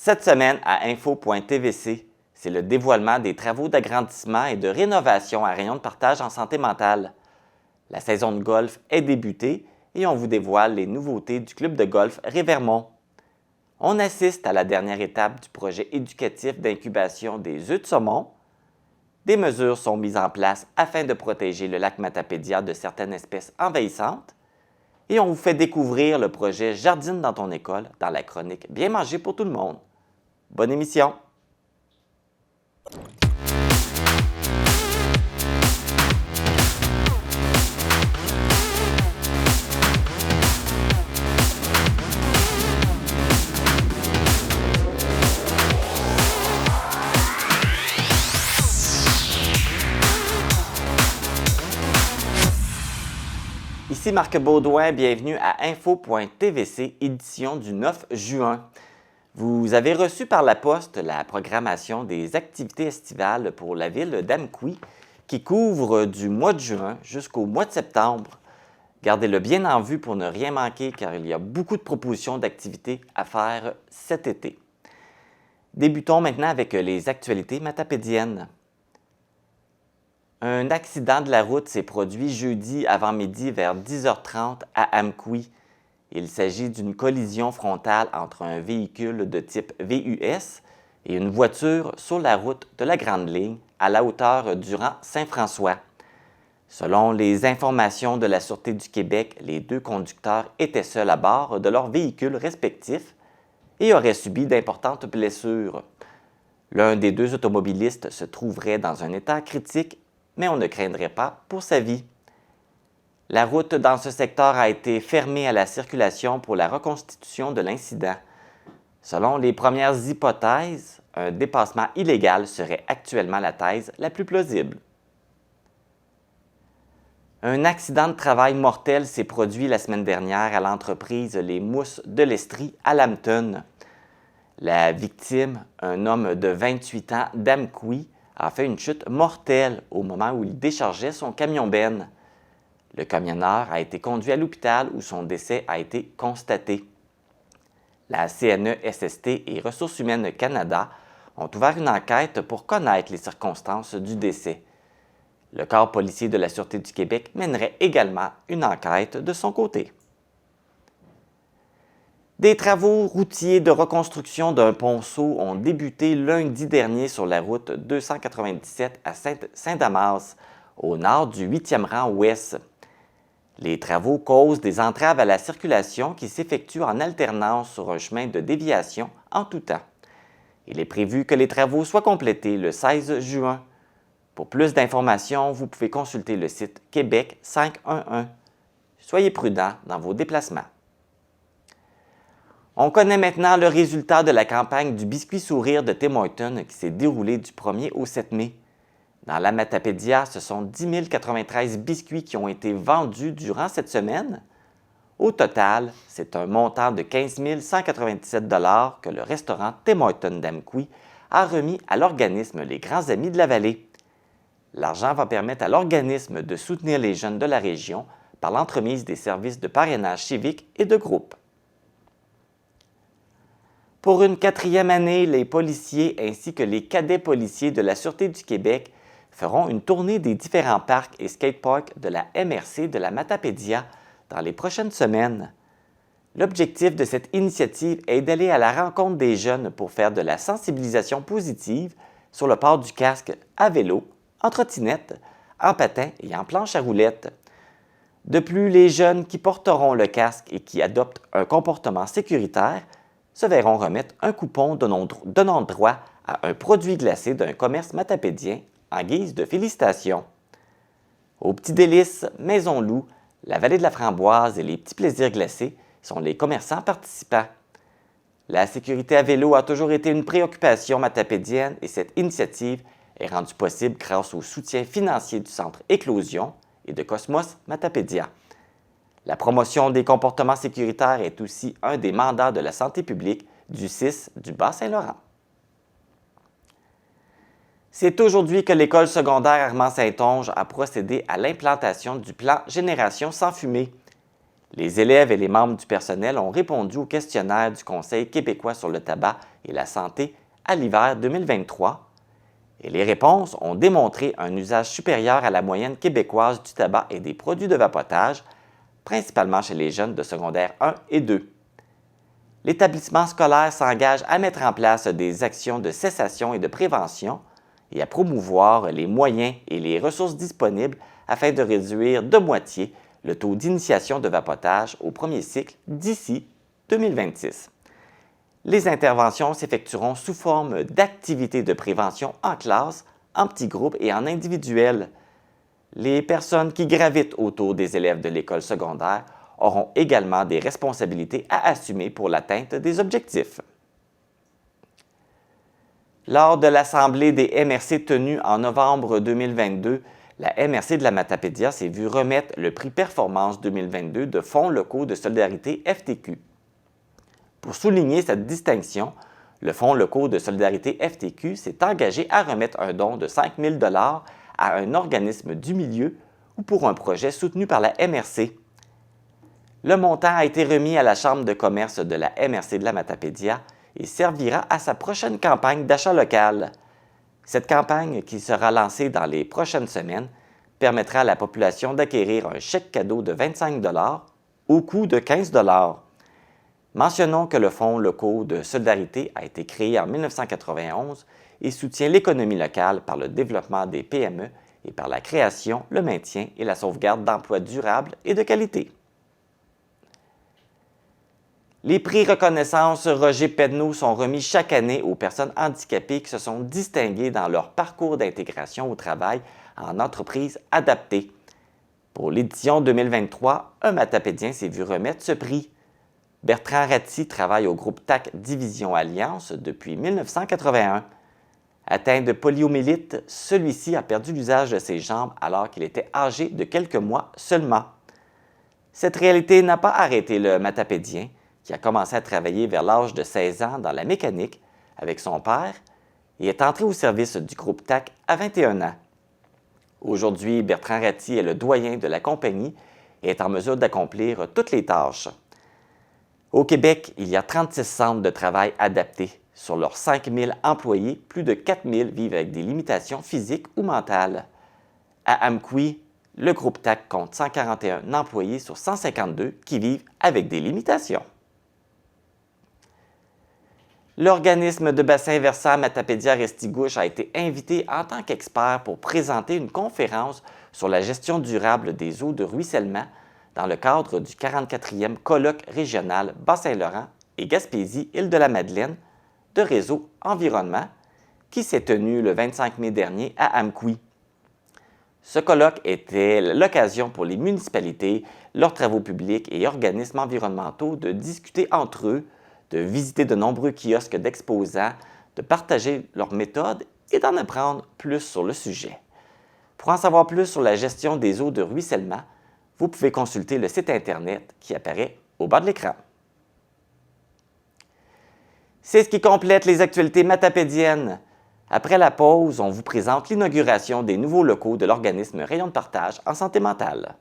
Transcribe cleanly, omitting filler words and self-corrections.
Cette semaine à info.tvc, c'est le dévoilement des travaux d'agrandissement et de rénovation à rayon de partage en santé mentale. La saison de golf est débutée et on vous dévoile les nouveautés du club de golf Révermont. On assiste à la dernière étape du projet éducatif d'incubation des œufs de saumon. Des mesures sont mises en place afin de protéger le lac Matapédia de certaines espèces envahissantes. Et on vous fait découvrir le projet Jardine dans ton école dans la chronique Bien manger pour tout le monde. Bonne émission! Ici Marc Baudouin, bienvenue à info.tvc, édition du 9 juin. Vous avez reçu par la poste la programmation des activités estivales pour la ville d'Amqui qui couvre du mois de juin jusqu'au mois de septembre. Gardez-le bien en vue pour ne rien manquer car il y a beaucoup de propositions d'activités à faire cet été. Débutons maintenant avec les actualités matapédiennes. Un accident de la route s'est produit jeudi avant-midi vers 10h30 à Amqui. Il s'agit d'une collision frontale entre un véhicule de type VUS et une voiture sur la route de la Grande Ligne à la hauteur du rang Saint-François. Selon les informations de la Sûreté du Québec, les deux conducteurs étaient seuls à bord de leurs véhicules respectifs et auraient subi d'importantes blessures. L'un des deux automobilistes se trouverait dans un état critique, mais on ne craindrait pas pour sa vie. La route dans ce secteur a été fermée à la circulation pour la reconstitution de l'incident. Selon les premières hypothèses, un dépassement illégal serait actuellement la thèse la plus plausible. Un accident de travail mortel s'est produit la semaine dernière à l'entreprise Les Mousses de l'Estrie à Lambton. La victime, un homme de 28 ans d'Amqui, a fait une chute mortelle au moment où il déchargeait son camion-benne. Le camionneur a été conduit à l'hôpital où son décès a été constaté. La CNESST et Ressources humaines Canada ont ouvert une enquête pour connaître les circonstances du décès. Le corps policier de la Sûreté du Québec mènerait également une enquête de son côté. Des travaux routiers de reconstruction d'un ponceau ont débuté lundi dernier sur la route 297 à Saint-Damas, au nord du 8e rang ouest. Les travaux causent des entraves à la circulation qui s'effectuent en alternance sur un chemin de déviation en tout temps. Il est prévu que les travaux soient complétés le 16 juin. Pour plus d'informations, vous pouvez consulter le site Québec 511. Soyez prudents dans vos déplacements. On connaît maintenant le résultat de la campagne du Biscuit Sourire de Tim Hortons qui s'est déroulée du 1er au 7 mai. Dans la Matapédia, ce sont 10 093 biscuits qui ont été vendus durant cette semaine. Au total, c'est un montant de 15 197 $ que le restaurant Tim Hortons d'Amqui a remis à l'organisme Les Grands Amis de la Vallée. L'argent va permettre à l'organisme de soutenir les jeunes de la région par l'entremise des services de parrainage civique et de groupe. Pour une 4e année, les policiers ainsi que les cadets policiers de la Sûreté du Québec feront une tournée des différents parcs et skateparks de la MRC de la Matapédia dans les prochaines semaines. L'objectif de cette initiative est d'aller à la rencontre des jeunes pour faire de la sensibilisation positive sur le port du casque à vélo, en trottinette, en patin et en planche à roulettes. De plus, les jeunes qui porteront le casque et qui adoptent un comportement sécuritaire se verront remettre un coupon donnant droit à un produit glacé d'un commerce matapédien en guise de félicitations. Aux Petits Délices, Maison Loup, la Vallée de la Framboise et les Petits Plaisirs glacés sont les commerçants participants. La sécurité à vélo a toujours été une préoccupation matapédienne et cette initiative est rendue possible grâce au soutien financier du Centre Éclosion et de Cosmos Matapédia. La promotion des comportements sécuritaires est aussi un des mandats de la santé publique du CIS du Bas-Saint-Laurent. C'est aujourd'hui que l'École secondaire Armand Saint-Onge a procédé à l'implantation du plan Génération sans fumée. Les élèves et les membres du personnel ont répondu au questionnaire du Conseil québécois sur le tabac et la santé à l'hiver 2023 et les réponses ont démontré un usage supérieur à la moyenne québécoise du tabac et des produits de vapotage, principalement chez les jeunes de secondaire 1 et 2. L'établissement scolaire s'engage à mettre en place des actions de cessation et de prévention et à promouvoir les moyens et les ressources disponibles afin de réduire de moitié le taux d'initiation de vapotage au premier cycle d'ici 2026. Les interventions s'effectueront sous forme d'activités de prévention en classe, en petits groupes et en individuel. Les personnes qui gravitent autour des élèves de l'école secondaire auront également des responsabilités à assumer pour l'atteinte des objectifs. Lors de l'Assemblée des MRC tenue en novembre 2022, la MRC de la Matapédia s'est vue remettre le prix Performance 2022 de Fonds locaux de solidarité FTQ. Pour souligner cette distinction, le Fonds locaux de solidarité FTQ s'est engagé à remettre un don de 5 000 $ à un organisme du milieu ou pour un projet soutenu par la MRC. Le montant a été remis à la Chambre de commerce de la MRC de la Matapédia et servira à sa prochaine campagne d'achat local. Cette campagne, qui sera lancée dans les prochaines semaines, permettra à la population d'acquérir un chèque cadeau de 25 $ au coût de 15 $. Mentionnons que le Fonds locaux de solidarité a été créé en 1991 et soutient l'économie locale par le développement des PME et par la création, le maintien et la sauvegarde d'emplois durables et de qualité. Les prix reconnaissance Roger Pedneau sont remis chaque année aux personnes handicapées qui se sont distinguées dans leur parcours d'intégration au travail en entreprise adaptée. Pour l'édition 2023, un Matapédien s'est vu remettre ce prix. Bertrand Ratti travaille au groupe TAC Division Alliance depuis 1981. Atteint de poliomyélite, celui-ci a perdu l'usage de ses jambes alors qu'il était âgé de quelques mois seulement. Cette réalité n'a pas arrêté le Matapédien, qui a commencé à travailler vers l'âge de 16 ans dans la mécanique avec son père et est entré au service du groupe TAC à 21 ans. Aujourd'hui, Bertrand Ratti est le doyen de la compagnie et est en mesure d'accomplir toutes les tâches. Au Québec, il y a 36 centres de travail adaptés. Sur leurs 5 000 employés, plus de 4 000 vivent avec des limitations physiques ou mentales. À Amqui, le groupe TAC compte 141 employés sur 152 qui vivent avec des limitations. L'organisme de bassin versant Matapédia-Restigouche a été invité en tant qu'expert pour présenter une conférence sur la gestion durable des eaux de ruissellement dans le cadre du 44e colloque régional Bas-Saint-Laurent et Gaspésie-Île-de-la-Madeleine de Réseau Environnement qui s'est tenu le 25 mai dernier à Amqui. Ce colloque était l'occasion pour les municipalités, leurs travaux publics et organismes environnementaux de discuter entre eux, de visiter de nombreux kiosques d'exposants, de partager leurs méthodes et d'en apprendre plus sur le sujet. Pour en savoir plus sur la gestion des eaux de ruissellement, vous pouvez consulter le site Internet qui apparaît au bas de l'écran. C'est ce qui complète les actualités matapédiennes. Après la pause, on vous présente l'inauguration des nouveaux locaux de l'organisme Rayon de partage en santé mentale.